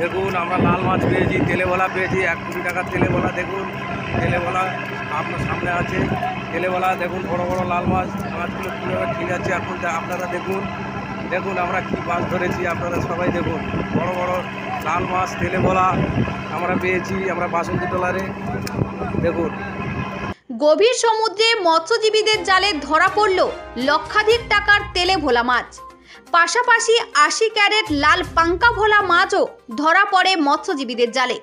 দেখুন আমরা লাল মাছ পেয়েছি, তেলেবলা পেয়েছি, 1 কোটি টাকার তেলেবলা। দেখুন তেলেবলা আপনার সামনে আছে, তেলেবলা দেখুন, বড় বড় লাল মাছ। মাছগুলো কীভাবে ঠিক আছে এখন আপনারা দেখুন। দেখুন আমরা কী মাছ ধরেছি, আপনারা সবাই দেখুন। বড় বড় লাল মাছ তেলেবলা আমরা পেয়েছি, আমরা বাসন্তী ট্রলারে। দেখুন গভীর সমুদ্রে মৎস্যজীবীদের জালে ধরা পড়ল লক্ষাধিক টাকার তেলে ভোলা মাছ। পাশাপাশি 80 ক্যারেট লাল পাঙ্কা ভোলা মাছও ধরা পড়ে মৎস্যজীবীদের জালে।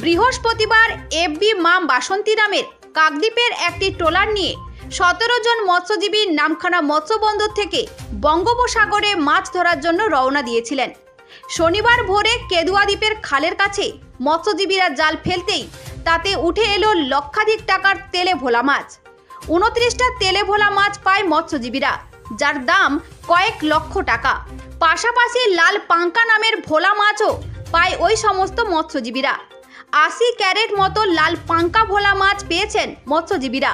বৃহস্পতিবার এফবি মা বাসন্তী নামের কাকদ্বীপের একটি ট্রলার নিয়ে 17 জন মৎস্যজীবী নামখানা মৎস্যবন্দর থেকে বঙ্গোপসাগরে মাছ ধরার জন্য রওনা দিয়েছিলেন। শনিবার ভোরে কেদুয়া দ্বীপের খালের কাছে মৎস্যজীবীরা জাল ফেলতেই তাতে উঠে এলো লক্ষাধিক টাকার তেলে ভোলা মাছ। 29টা তেলে ভোলা মাছ পায় মৎস্যজীবীরা, যার দাম কয়েক লক্ষ টাকা। পাশাপাশি লাল পাঙ্কা নামের ভোলা মাছও পায় ওই সমস্ত মৎস্যজীবীরা। 80 ক্যারেট মতো লাল পাঙ্কা ভোলা মাছ পেয়েছেন মৎস্যজীবীরা।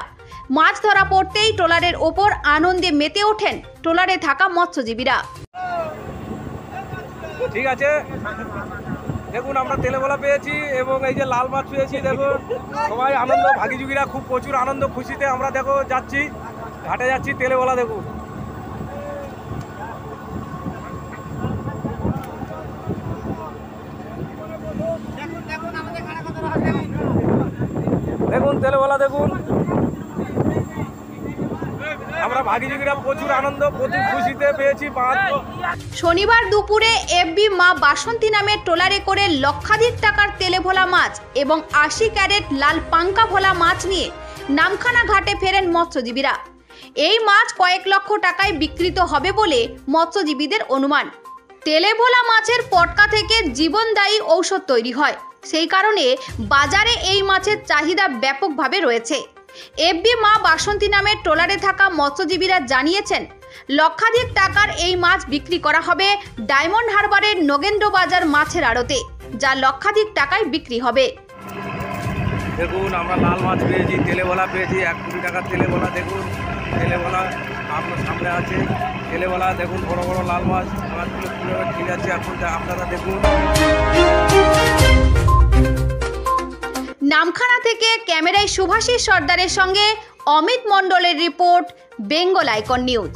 মাছ ধরা পড়তেই ট্রলারের ওপর আনন্দে মেতে ওঠেন ট্রলারে থাকা মৎস্যজীবীরা। ঠিক আছে, দেখুন আমরা তেলেবলা পেয়েছি এবং এই যে লাল মাছ পেয়েছি। দেখুন সবাই আনন্দ, ভাগীযোগীরা খুব প্রচুর আনন্দ খুশিতে আমরা দেখো যাচ্ছি, ঘাটে যাচ্ছি। তেলেবলা দেখুন, দেখুন তেলেবলা দেখুন। আমরা ভাগীযোগীরা প্রচুর আনন্দ, প্রচুর খুশিতে পেয়েছি মাছ। শনিবার দুপুরে এফবি মা বাসন্তী নামের ট্রলারে করে লক্ষাধিক টাকার তেলে ভোলা মাছ এবং 80 ক্যারেট লাল পাঙ্কা ভোলা মাছ নিয়ে নামখানা ঘাটে ফেরেন মৎস্যজীবীরা। এই মাছ কয়েক লক্ষ টাকায় বিক্রিত হবে বলে মৎস্যজীবীদের অনুমান। তেলে ভোলা মাছের পটকা থেকে জীবনদায়ী ঔষধ তৈরি হয়, সেই কারণে বাজারে এই মাছের চাহিদা ব্যাপকভাবে রয়েছে। এফবি মা বাসন্তী নামের ট্রলারে থাকা মৎস্যজীবীরা জানিয়েছেন, লক্ষাধিক টাকার এই মাছ বিক্রি করা হবে ডায়মন্ড হারবারের নগেন্দ্র বাজার মাছের আড়তে, যা লক্ষাধিক টাকায় বিক্রি হবে। দেখুন আমরা লাল মাছ পেয়েছি, তেলেবলা পেয়েছি, 1 কোটি টাকার তেলেবলা। দেখুন তেলেবলা আপনার সামনে আছে, তেলেবলা দেখুন, বড় বড় লাল মাছ। মাছগুলো কীভাবে ঠিক আছে এখন আপনারা দেখুন। নামখানা থেকে ক্যামেরায় শুভাশিস সর্দারের সঙ্গে অমিত মণ্ডলের রিপোর্ট, বেঙ্গল আইকন নিউজ।